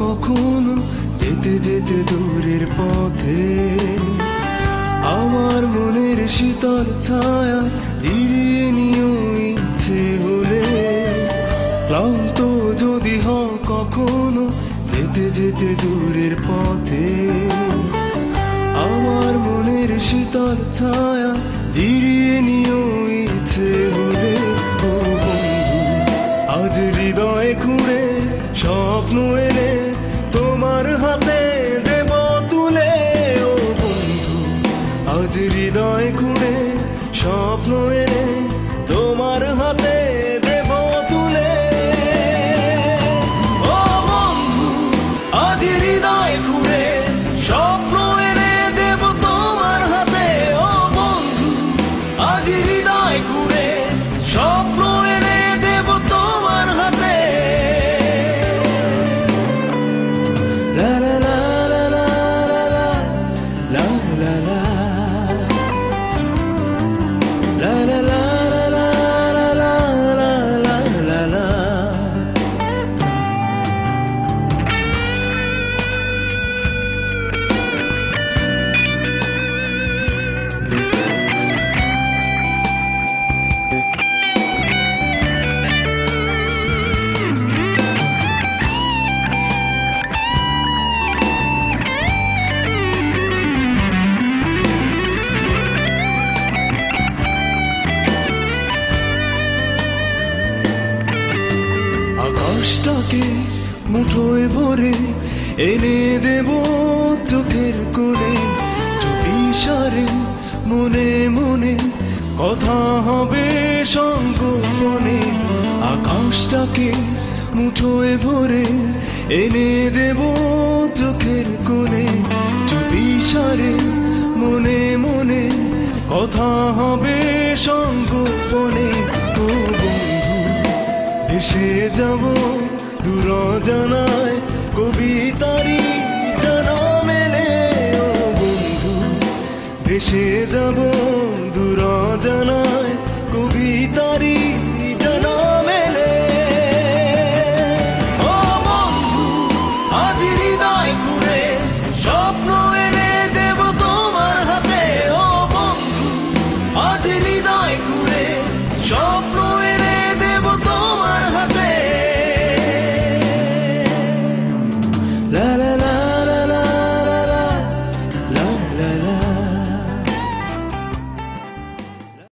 কখনো যেতে যেতে দূরের পথে, আমার মনের শীতল ছায়া জিরিয়ে নিও ইচ্ছে হলে। ক্লান্ত যদি হও কখনো যেতে যেতে দূরের পথে, আমার মনের শীতল ছায়া জিরিয়ে নিও ইচ্ছে হলে। ও বন্ধু, আজ হৃদয় খুঁড়ে স্বপ্ন এনে তোমার হাতে দেব তুলে। ও বন্ধু, আজ হৃদয় খুঁড়ে স্বপ্ন এনে তোমার হাতে দেব তুলে। ও বন্ধু, আজ হৃদয় খুঁড়ে স্বপ্ন এনে দেব তোমার হাতে। ও বন্ধু, আজ হৃদয় খুঁড়ে স্বপ্ন এনে দেব তোমার হাতে। লা লা লা লা লা লা লা লা লা লা লা লা লা আকাশটাকে মুঠোয় ভরে এনে দেব চোখের কোণে। চুপিসারে মনে মনে কথা হবে সংগোপনে। আকাশটাকে মুঠোয় ভরে এনে দেব চোখের কোণে। চুপিসারে মনে মনে কথা হবে সংগোপনে। ও বন্ধু, ভেসে যাব দূর জানায় কবিতারি জানা মেলে। ও বন্ধু, ভেসে যাব দূর জানায় কবিতারি